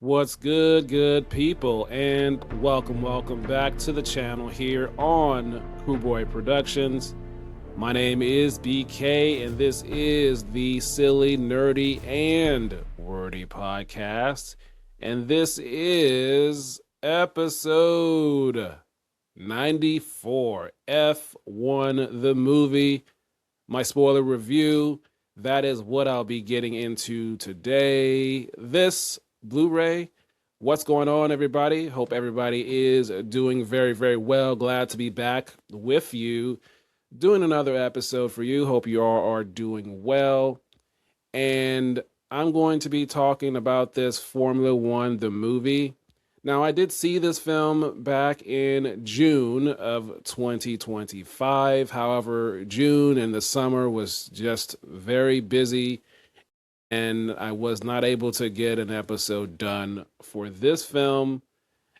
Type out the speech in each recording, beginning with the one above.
What's good people, and welcome back to the channel here on Crewboy Productions. My name is BK, and this is the Silly Nerdy and Wordy Podcast, and this is episode 94, F1 the movie, my spoiler review. That is what I'll be getting into today. This Blu-ray. What's going on, everybody? Hope everybody is doing very well. Glad to be back with you, doing another episode for you. Hope you all are doing well. And I'm going to be talking about this Formula One, the movie. Now, I did see this film back in June of 2025. However, June and the summer was just very busy, and I was not able to get an episode done for this film,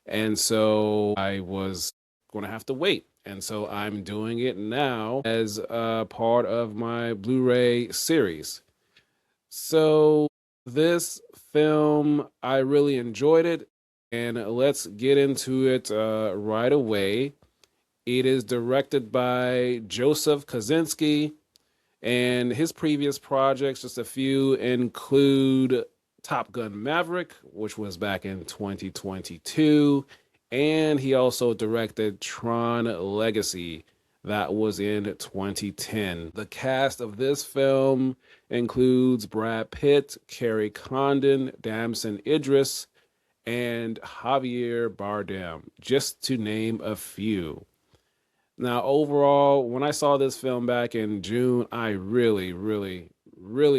and so I was going to have to wait. And so I'm doing it now as a part of my Blu-ray series. So this film, I really enjoyed it, and let's get into it right away. It is directed by Joseph Kosinski, and his previous projects, just a few, include Top Gun Maverick, which was back in 2022. And he also directed Tron Legacy, that was in 2010. The cast of this film includes Brad Pitt, Kerry Condon, Damson Idris, and Javier Bardem, just to name a few. Now, overall, when I saw this film back in June, I really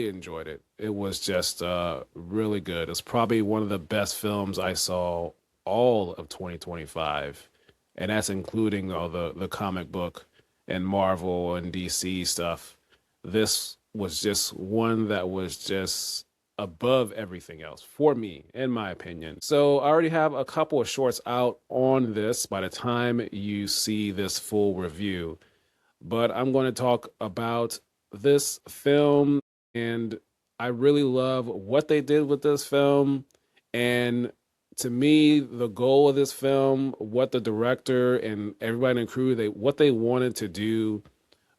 enjoyed it. It was just really good. It's probably one of the best films I saw all of 2025, and that's including all the comic book and Marvel and DC stuff. This was just one that was just above everything else for me, in my opinion. So I already have a couple of shorts out on this by the time you see this full review, but I'm going to talk about this film, and I really love what they did with this film. And to me, the goal of this film, what the director and everybody in the crew, what they wanted to do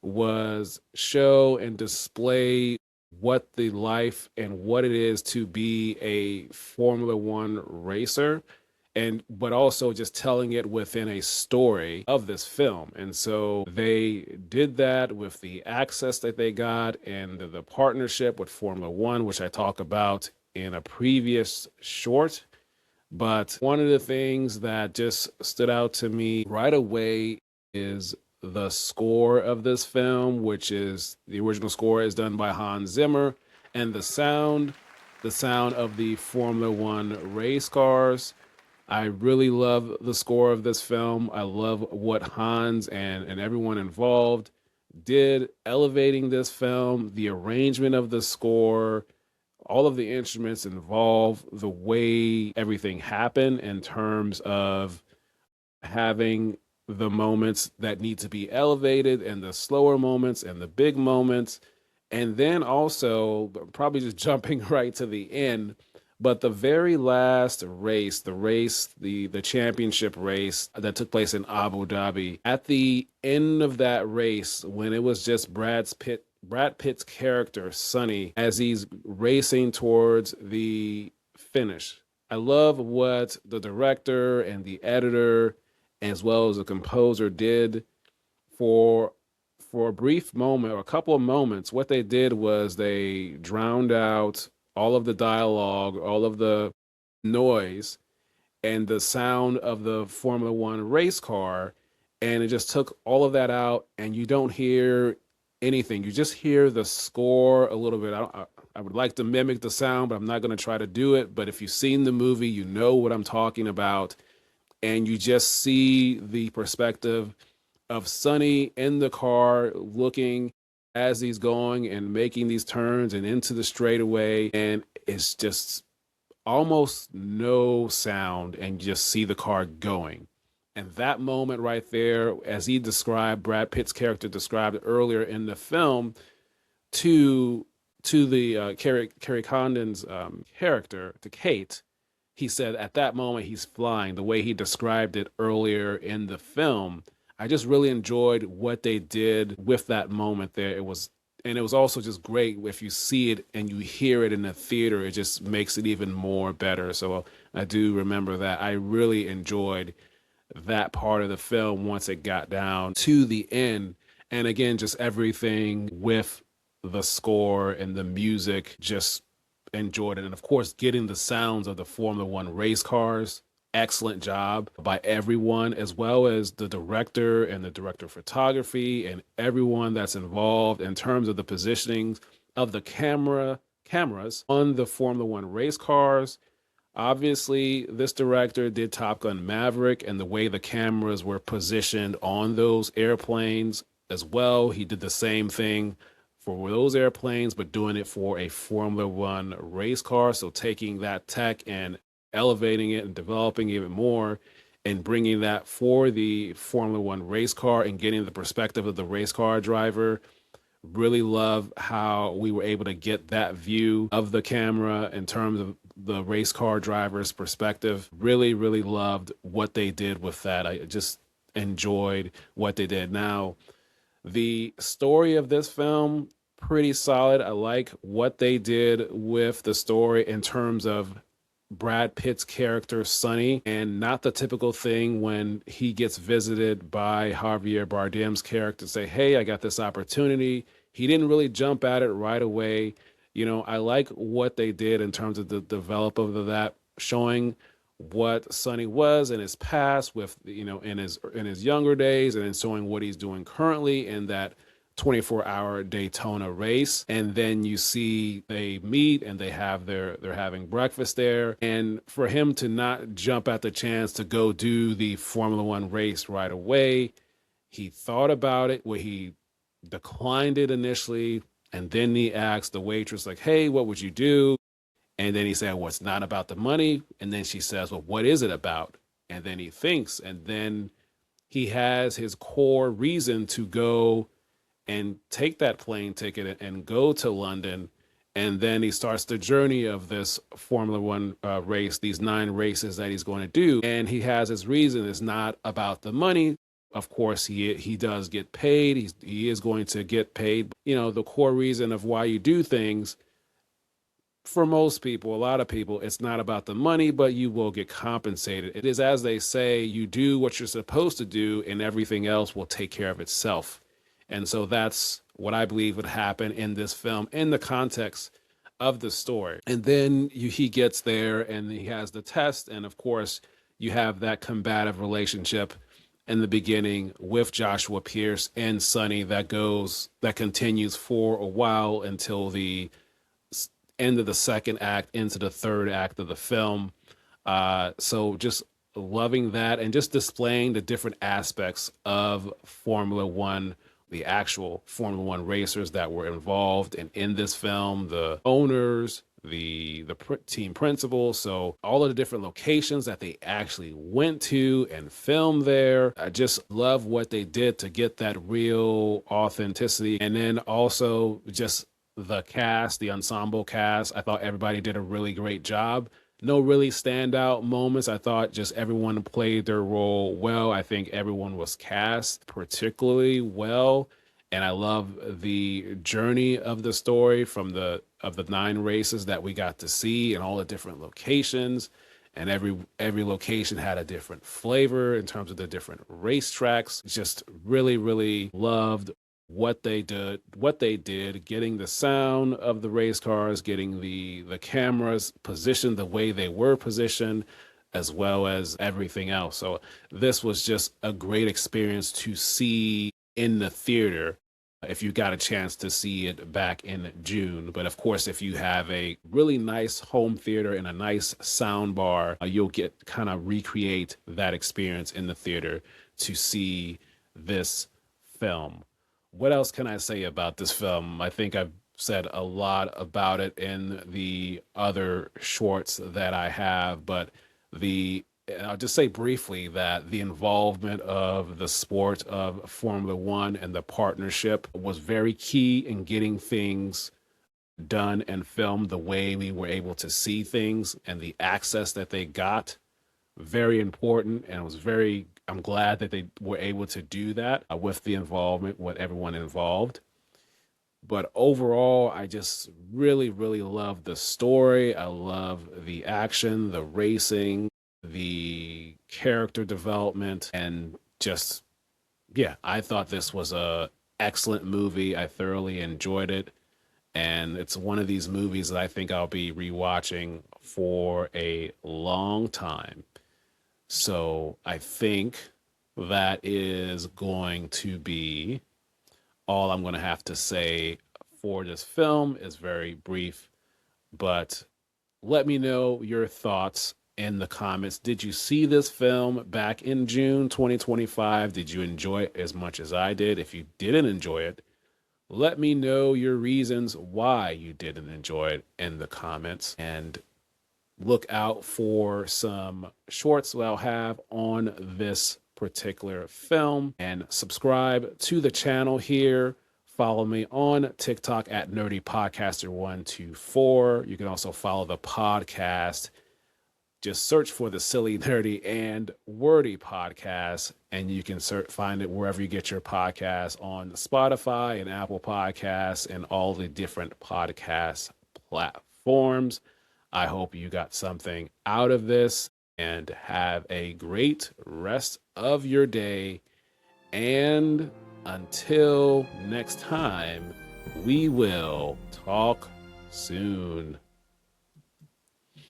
was show and display what the life and what it is to be a Formula One racer, but also just telling it within a story of this film. And so they did that with the access that they got and the partnership with Formula One, which I talk about in a previous short. But one of the things that just stood out to me right away is the score of this film, which is the original score is done by Hans Zimmer, and the sound of the Formula One race cars. I really love the score of this film. I love what Hans and everyone involved did elevating this film, the arrangement of the score, all of the instruments involved, the way everything happened in terms of having the moments that need to be elevated and the slower moments and the big moments. And then also, probably just jumping right to the end, but the very last race, the championship race that took place in Abu Dhabi, at the end of that race, when it was just Brad Pitt's character, Sonny, as he's racing towards the finish. I love what the director and the editor, as well as the composer, did for a brief moment or a couple of moments. What they did was they drowned out all of the dialogue, all of the noise, and the sound of the Formula One race car, and it just took all of that out, and you don't hear anything. You just hear the score a little bit. I would like to mimic the sound, but I'm not going to try to do it. But if you've seen the movie, you know what I'm talking about. And you just see the perspective of Sonny in the car looking as he's going and making these turns and into the straightaway. And it's just almost no sound, and you just see the car going. And that moment right there, as he described, Brad Pitt's character described earlier in the film to the Kerry Condon's character, to Kate, he said at that moment he's flying, the way he described it earlier in the film. I just really enjoyed what they did with that moment there. And it was also just great if you see it and you hear it in the theater, it just makes it even more better. So I do remember that. I really enjoyed that part of the film once it got down to the end. And again, just everything with the score and the music, just enjoyed it. And of course, getting the sounds of the Formula One race cars. Excellent job by everyone, as well as the director and the director of photography and everyone that's involved in terms of the positioning of the cameras on the Formula One race cars. Obviously, this director did Top Gun Maverick, and the way the cameras were positioned on those airplanes as well. He did the same thing for those airplanes, but doing it for a Formula One race car. So taking that tech and elevating it and developing even more and bringing that for the Formula One race car and getting the perspective of the race car driver. Really love how we were able to get that view of the camera in terms of the race car driver's perspective. Really, really loved what they did with that. I just enjoyed what they did. Now, the story of this film, pretty solid. I like what they did with the story in terms of Brad Pitt's character, Sonny, and not the typical thing when he gets visited by Javier Bardem's character, say, hey, I got this opportunity. He didn't really jump at it right away. You know, I like what they did in terms of the development of that, showing what Sonny was in his past with, you know, in his younger days, and then showing what he's doing currently in that 24-hour Daytona race. And then you see they meet and they're having breakfast there. And for him to not jump at the chance to go do the Formula One race right away, he thought about it, where he declined it initially. And then he asked the waitress, like, hey, what would you do? And then he said, well, it's not about the money. And then she says, well, what is it about? And then he thinks, and then he has his core reason to go and take that plane ticket and go to London. And then he starts the journey of this Formula One race, these 9 races that he's going to do. And he has his reason. It's not about the money. Of course, he does get paid. He is going to get paid. You know, the core reason of why you do things, for most people, a lot of people, it's not about the money, but you will get compensated. It is, as they say, you do what you're supposed to do and everything else will take care of itself. And so that's what I believe would happen in this film in the context of the story. And then he gets there and he has the test. And of course, you have that combative relationship in the beginning with Joshua Pierce and Sonny that continues for a while until the end of the second act into the third act of the film. So just loving that and just displaying the different aspects of Formula One, the actual Formula One racers that were involved and in this film, the owners, the team principals, so all of the different locations that they actually went to and filmed there. I just love what they did to get that real authenticity. And then also just the cast, the ensemble cast, I thought everybody did a really great job. No really standout moments. I thought just everyone played their role well. I think everyone was cast particularly well. And I love the journey of the story from the 9 races that we got to see and all the different locations. And every location had a different flavor in terms of the different racetracks. Just really, really loved what they did, getting the sound of the race cars, getting the cameras positioned the way they were positioned, as well as everything else. So this was just a great experience to see in the theater if you got a chance to see it back in June. But of course, if you have a really nice home theater and a nice sound bar, you'll get kind of recreate that experience in the theater to see this film. What else can I say about this film? I think I've said a lot about it in the other shorts that I have, but I'll just say briefly that the involvement of the sport of Formula One and the partnership was very key in getting things done and filmed, the way we were able to see things and the access that they got. Very important. And I'm glad that they were able to do that with the involvement with everyone involved. But overall, I just really, really love the story. I love the action, the racing, the character development, and just, yeah, I thought this was a excellent movie. I thoroughly enjoyed it. And it's one of these movies that I think I'll be rewatching for a long time. So I think that is going to be all I'm going to have to say for this film. Is very brief, but let me know your thoughts in the comments. Did you see this film back in June 2025? Did you enjoy it as much as I did? If you didn't enjoy it, let me know your reasons why you didn't enjoy it in the comments. And look out for some shorts that I'll have on this particular film. And subscribe to the channel here. Follow me on TikTok at NerdyPodcaster124. You can also follow the podcast. Just search for the Silly Nerdy and Wordy Podcast, and you can find it wherever you get your podcasts, on Spotify and Apple Podcasts and all the different podcast platforms. I hope you got something out of this, and have a great rest of your day. And until next time, we will talk soon.